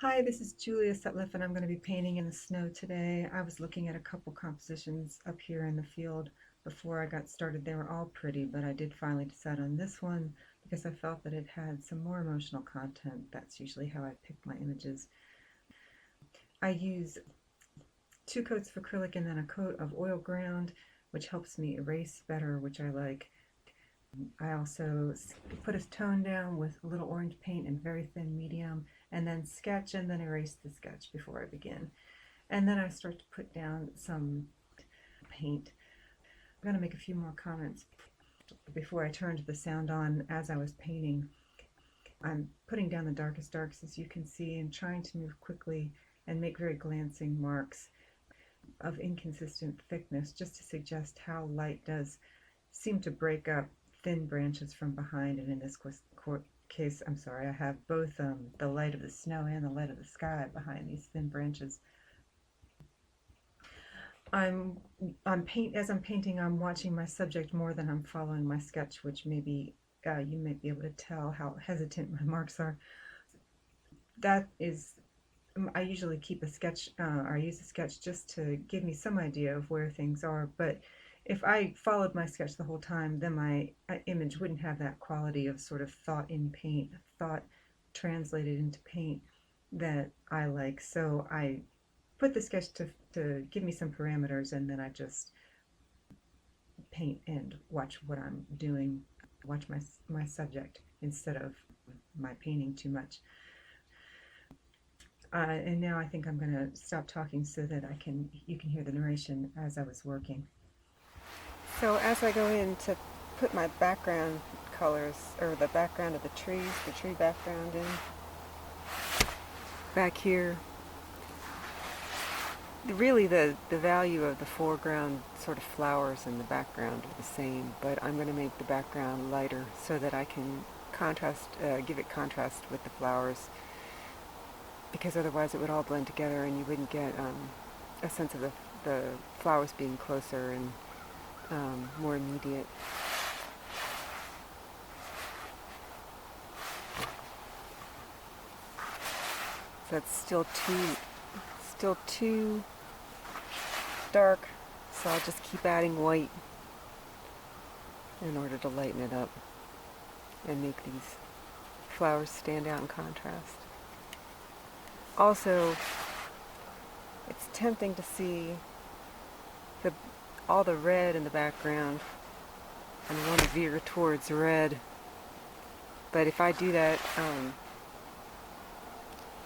Hi, this is Julia Sutliff, and I'm going to be painting in the snow today. I was looking at a couple compositions up here in the field before I got started. They were all pretty, but I did finally decide on this one because I felt that it had some more emotional content. That's usually how I pick my images. I use 2 coats of acrylic and then a coat of oil ground, which helps me erase better, which I like. I also put a tone down with a little orange paint and very thin medium, and then sketch and then erase the sketch before I begin. And then I start to put down some paint. I'm going to make a few more comments before I turned the sound on as I was painting. I'm putting down the darkest darks, as you can see, and trying to move quickly and make very glancing marks of inconsistent thickness just to suggest how light does seem to break up thin branches from behind. And in this case, I'm sorry, I have both the light of the snow and the light of the sky behind these thin branches. I'm as I'm painting, I'm watching my subject more than I'm following my sketch, which maybe you may be able to tell how hesitant my marks are. That is, I usually keep a sketch, or I use a sketch just to give me some idea of where things are, but if I followed my sketch the whole time, then my image wouldn't have that quality of sort of thought in paint, thought translated into paint that I like. So I put the sketch to give me some parameters, and then I just paint and watch what I'm doing, watch my subject instead of my painting too much. And now I think I'm going to stop talking so that you can hear the narration as I was working. So as I go in to put my background colors, or the background of the trees, the tree background in, back here, really the value of the foreground sort of flowers in the background are the same, but I'm going to make the background lighter so that I can give it contrast with the flowers, because otherwise it would all blend together and you wouldn't get a sense of the flowers being closer and more immediate. So it's still too dark, so I'll just keep adding white in order to lighten it up and make these flowers stand out in contrast. Also, it's tempting to see all the red in the background, and I want to veer towards red, but if I do that,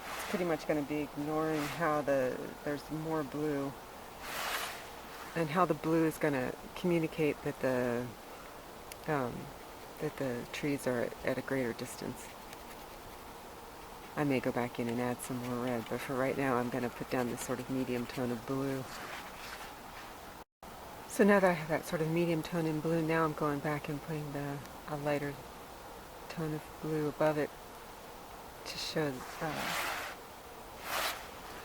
it's pretty much going to be ignoring how there's more blue, and how the blue is going to communicate that the trees are at a greater distance. I may go back in and add some more red, but for right now I'm going to put down this sort of medium tone of blue. So now that I have that sort of medium tone in blue, now I'm going back and putting a lighter tone of blue above it to show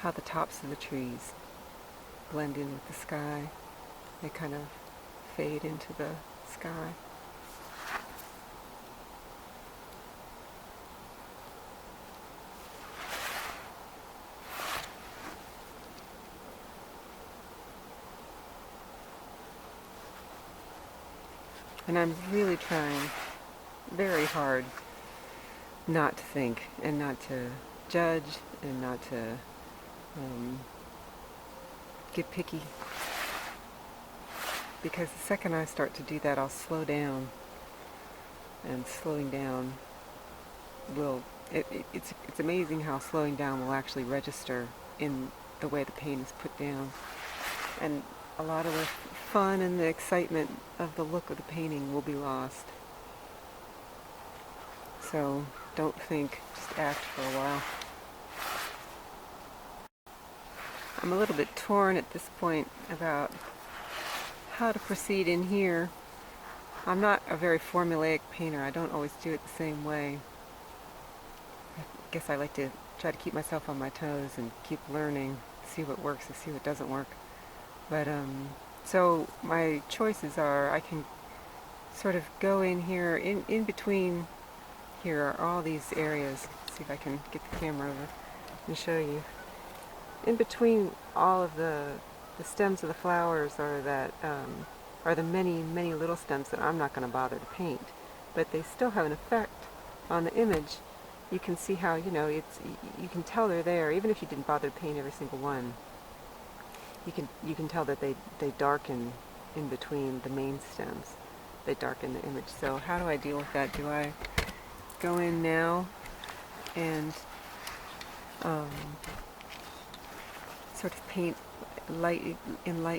how the tops of the trees blend in with the sky. They kind of fade into the sky. And I'm really trying very hard not to think and not to judge and not to get picky, because the second I start to do that, I'll slow down, and slowing down it's amazing how slowing down will actually register in the way the paint is put down, and a lot of the fun and the excitement of the look of the painting will be lost. So don't think, just act for a while. I'm a little bit torn at this point about how to proceed in here. I'm not a very formulaic painter. I don't always do it the same way. I guess I like to try to keep myself on my toes and keep learning, see what works and see what doesn't work. But so my choices are, I can sort of go in here, in between here are all these areas. Let's see if I can get the camera over. and show you. In between all of the stems of the flowers are the many little stems that I'm not going to bother to paint, but they still have an effect on the image. You can see how, you can tell they're there even if you didn't bother to paint every single one. You can tell that they darken in between the main stems. They darken the image. So how do I deal with that? Do I go in now and um, sort of paint light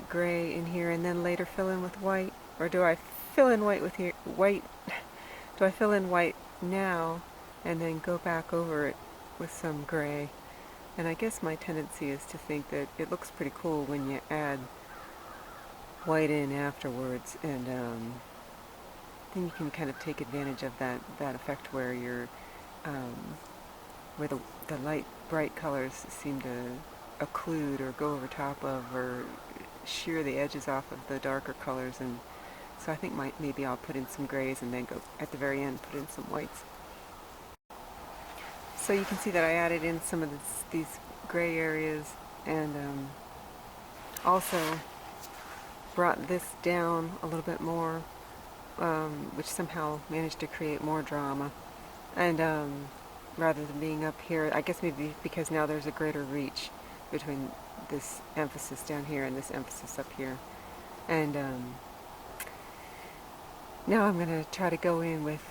gray in here and then later fill in with white? Or do I fill in white do I fill in white now and then go back over it with some gray? And I guess my tendency is to think that it looks pretty cool when you add white in afterwards, and then you can kind of take advantage of that effect where um, where the light bright colors seem to occlude or go over top of or shear the edges off of the darker colors. And so I think maybe I'll put in some grays and then go at the very end put in some whites. So you can see that I added in some of these gray areas, and also brought this down a little bit more, which somehow managed to create more drama. And rather than being up here, I guess maybe because now there's a greater reach between this emphasis down here and this emphasis up here. And now I'm going to try to go in with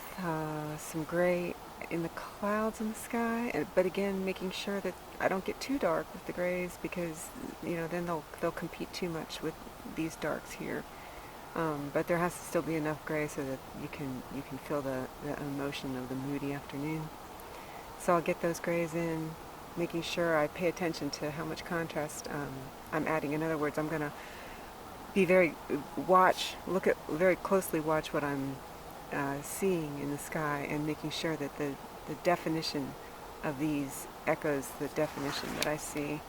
some gray in the clouds in the sky, but again making sure that I don't get too dark with the grays, because then they'll compete too much with these darks here. But there has to still be enough gray so that you can feel the emotion of the moody afternoon. So I'll get those grays in, making sure I pay attention to how much contrast I'm adding. In other words, I'm going to be very very closely watch what I'm seeing in the sky, and making sure that the definition of these echoes the definition that I see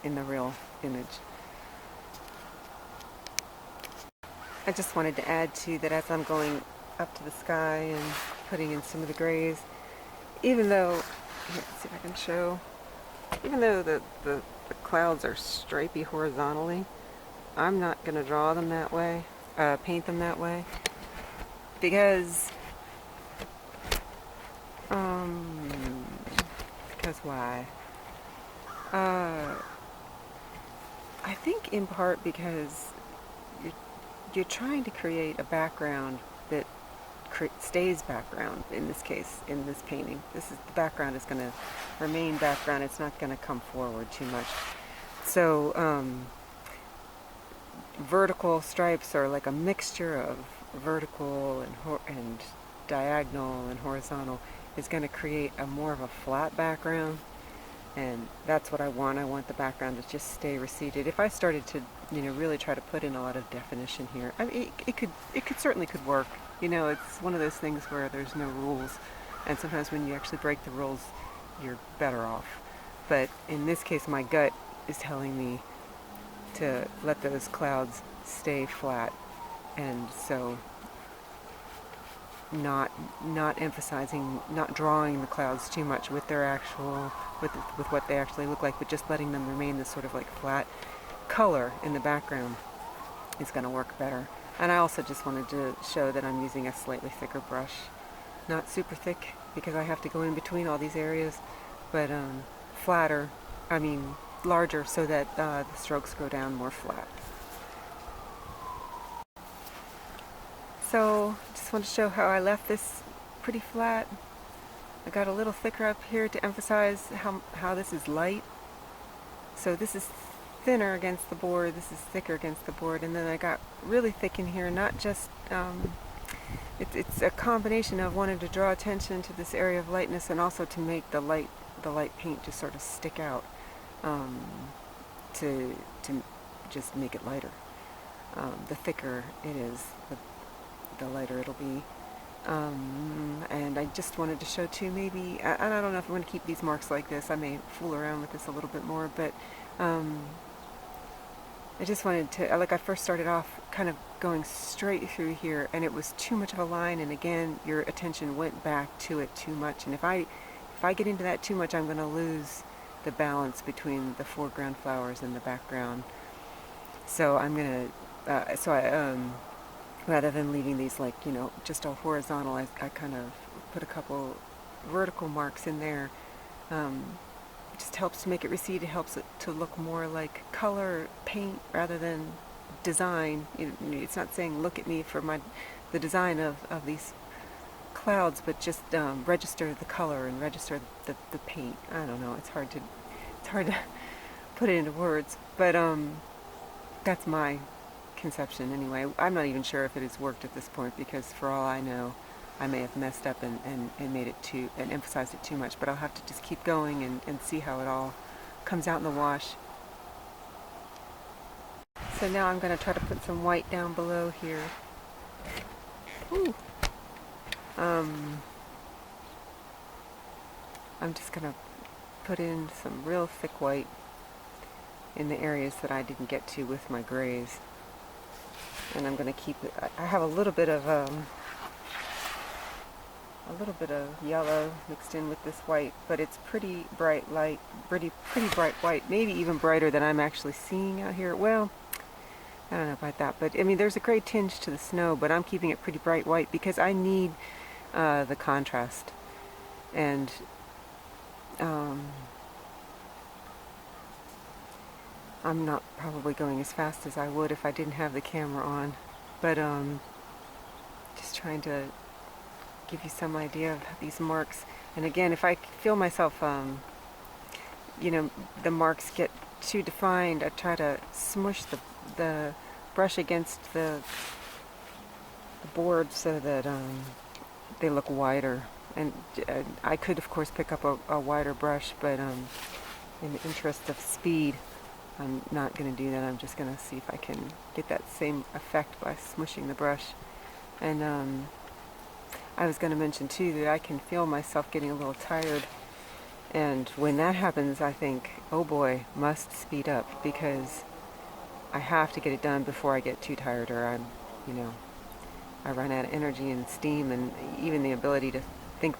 in the real image. I just wanted to add to that as I'm going up to the sky and putting in some of the grays, even though, let's see if I can show, even though the clouds are stripy horizontally, I'm not going to draw them that way, paint them that way, because why? I think in part because you're trying to create a background that stays background. In this case, in this painting, the background is going to remain background. It's not going to come forward too much. So vertical stripes are like a mixture of vertical and diagonal and horizontal is going to create more of a flat background, and that's what I want. I want the background to just stay receded. If I started to really try to put in a lot of definition here, I mean, it certainly could work. It's one of those things where there's no rules, and sometimes when you actually break the rules, you're better off. But in this case, my gut is telling me to let those clouds stay flat, and so not emphasizing, not drawing the clouds too much with with what they actually look like, but just letting them remain this sort of like flat color in the background is going to work better. And I also just wanted to show that I'm using a slightly thicker brush, not super thick because I have to go in between all these areas, but larger, so that the strokes go down more flat. So just want to show how I left this pretty flat. I got a little thicker up here to emphasize how this is light. So this is thinner against the board, this is thicker against the board, and then I got really thick in here, not just, it's a combination of wanting to draw attention to this area of lightness and also to make the light paint just sort of stick out, to just make it lighter. The thicker it is, the lighter it'll be. And I just wanted to show too, maybe, and I don't know if I'm going to keep these marks like this. I may fool around with this a little bit more, but I just wanted to, like, I first started off kind of going straight through here, and it was too much of a line, and again, your attention went back to it too much. And if I if I get into that too much, I'm going to lose the balance between the foreground flowers and the background. So I'm going to, rather than leaving these like, just all horizontal, I kind of put a couple vertical marks in there. Um, it just helps to make it recede. It helps it to look more like color paint rather than design. It's not saying look at me for the design of these clouds, but just register the color and register the paint. I don't know. It's hard to put it into words, but that's my conception anyway. I'm not even sure if it has worked at this point because for all I know, I may have messed up and made it too and emphasized it too much. But I'll have to just keep going and see how it all comes out in the wash. So now I'm going to try to put some white down below here. Ooh. I'm just going to put in some real thick white in the areas that I didn't get to with my grays. And I'm going to keep it, I have a little bit of yellow mixed in with this white, but it's pretty bright light, pretty bright white, maybe even brighter than I'm actually seeing out here. Well, I don't know about that, but I mean there's a gray tinge to the snow, but I'm keeping it pretty bright white because I need the contrast. And I'm not probably going as fast as I would if I didn't have the camera on, but just trying to give you some idea of these marks. And again, if I feel myself, the marks get too defined, I try to smush the brush against the board so that they look wider. And I could, of course, pick up a wider brush, but in the interest of speed, I'm not going to do that. I'm just going to see if I can get that same effect by smushing the brush. And I was going to mention too that I can feel myself getting a little tired, and when that happens I think, oh boy, must speed up because I have to get it done before I get too tired, or I run out of energy and steam and even the ability to think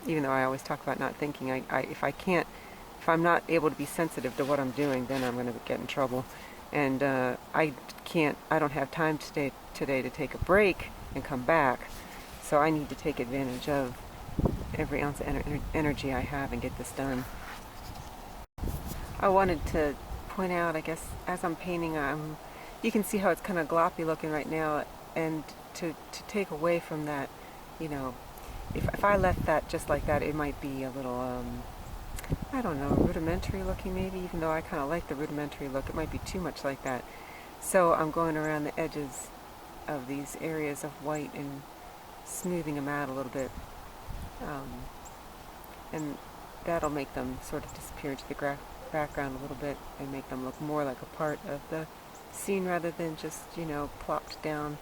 even though I always talk about not thinking, if I'm not able to be sensitive to what I'm doing, then I'm going to get in trouble. And I don't have time today to take a break and come back. So I need to take advantage of every ounce of energy I have and get this done. I wanted to point out, I guess, as I'm painting, you can see how it's kind of gloppy looking right now, and to take away from that, if I left that just like that, it might be a little, I don't know, rudimentary looking maybe, even though I kind of like the rudimentary look. It might be too much like that. So I'm going around the edges of these areas of white and smoothing them out a little bit, and that'll make them sort of disappear into the background a little bit and make them look more like a part of the scene rather than just plopped down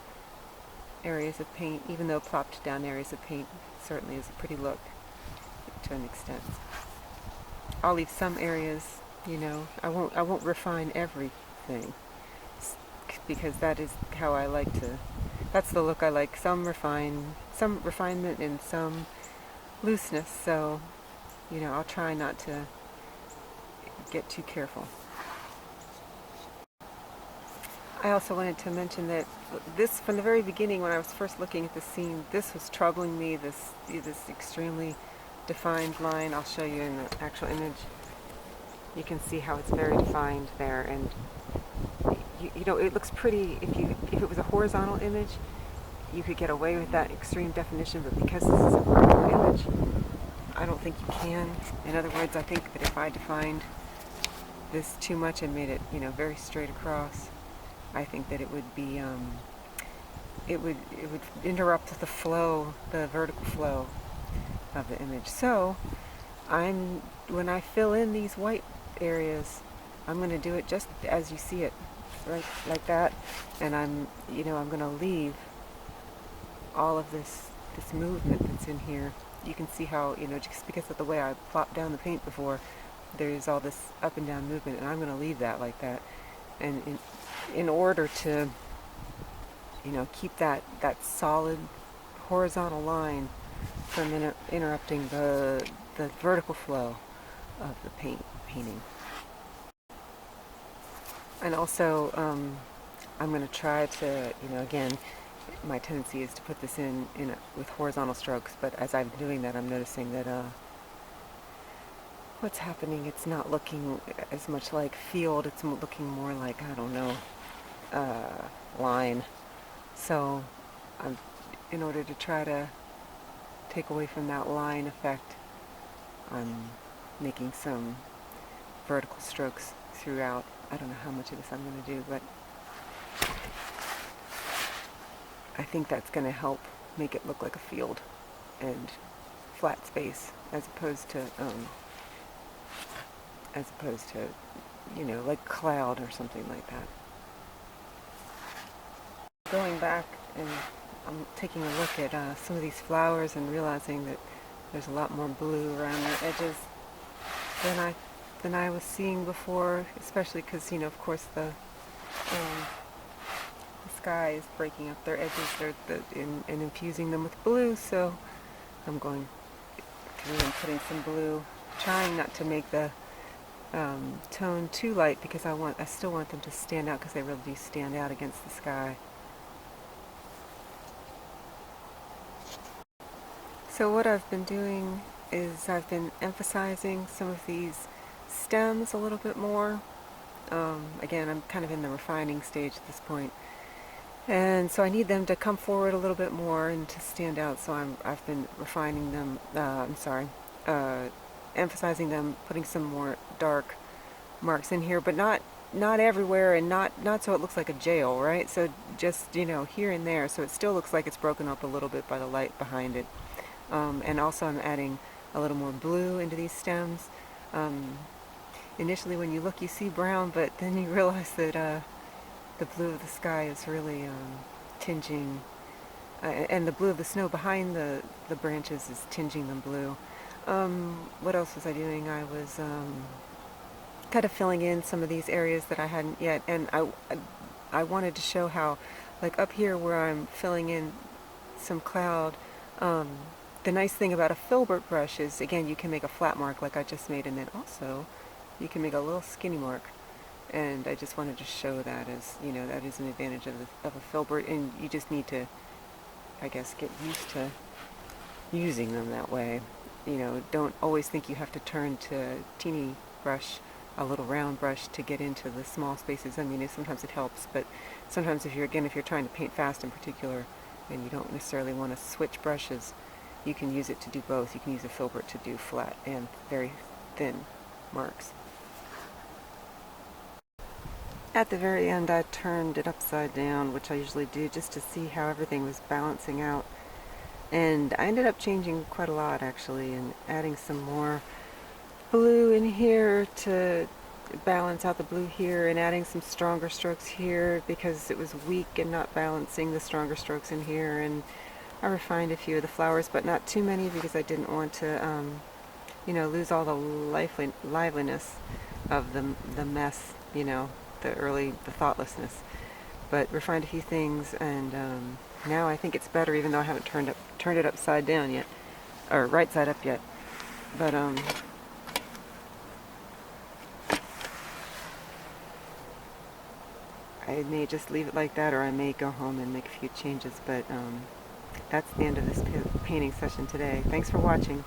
areas of paint, even though plopped down areas of paint certainly is a pretty look to an extent. I'll leave some areas, I won't refine everything because that is how I like to. That's the look I like. Some refinement and some looseness. So, I'll try not to get too careful. I also wanted to mention that this, from the very beginning, when I was first looking at the scene, this was troubling me. This extremely defined line. I'll show you in the actual image. You can see how it's very defined there, and it looks pretty. If it was a horizontal image, you could get away with that extreme definition, but because this is a vertical image, I don't think you can. In other words, I think that if I defined this too much and made it, very straight across, I think that it would be, it would interrupt the flow, the vertical flow of the image. So, when I fill in these white areas, I'm going to do it just as you see it, right, like that, and I'm going to leave all of this movement that's in here. You can see how, just because of the way I plopped down the paint before, there's all this up and down movement, and I'm going to leave that like that. And in order to, keep that solid horizontal line from interrupting the the vertical flow of the painting. And also, I'm going to try to, again, my tendency is to put this with horizontal strokes, but as I'm doing that, I'm noticing that what's happening, it's not looking as much like field, it's looking more like, I don't know, line. So I'm, in order to try to take away from that line effect, I'm making some vertical strokes throughout. I don't know how much of this I'm going to do, but I think that's going to help make it look like a field and flat space as opposed to, like cloud or something like that. Going back and I'm taking a look at some of these flowers and realizing that there's a lot more blue around their edges than I was seeing before, especially because, of course, the sky is breaking up their edges and infusing them with blue. So I'm going through and putting some blue, trying not to make the tone too light because I still want them to stand out because they really do stand out against the sky. So what I've been doing is I've been emphasizing some of these stems a little bit more. Again, I'm kind of in the refining stage at this point. And so I need them to come forward a little bit more and to stand out. So I've been refining them, uh, emphasizing them, putting some more dark marks in here, but not everywhere and not so it looks like a jail, right? So just, here and there. So it still looks like it's broken up a little bit by the light behind it. And also I'm adding a little more blue into these stems. Initially when you look you see brown, but then you realize that the blue of the sky is really tinging, and the blue of the snow behind the branches is tinging them blue. What else was I doing? I was kind of filling in some of these areas that I hadn't yet, and I wanted to show how, like up here where I'm filling in some cloud, um, the nice thing about a filbert brush is, again, you can make a flat mark like I just made, and then also you can make a little skinny mark. And I just wanted to show that as, that is an advantage of a filbert, and you just need to, I guess, get used to using them that way. Don't always think you have to turn to teeny brush, a little round brush to get into the small spaces. I mean, sometimes it helps, but sometimes if you're trying to paint fast in particular, and you don't necessarily want to switch brushes, you can use it to do both. You can use a filbert to do flat and very thin marks. At the very end, I turned it upside down, which I usually do, just to see how everything was balancing out. And I ended up changing quite a lot, actually, and adding some more blue in here to balance out the blue here, and adding some stronger strokes here because it was weak and not balancing the stronger strokes in here. And I refined a few of the flowers, but not too many because I didn't want to, lose all the liveliness of the mess, the thoughtlessness. But refined a few things, and now I think it's better, even though I haven't turned it upside down yet, or right side up yet. But I may just leave it like that, or I may go home and make a few changes. But that's the end of this painting session today. Thanks for watching.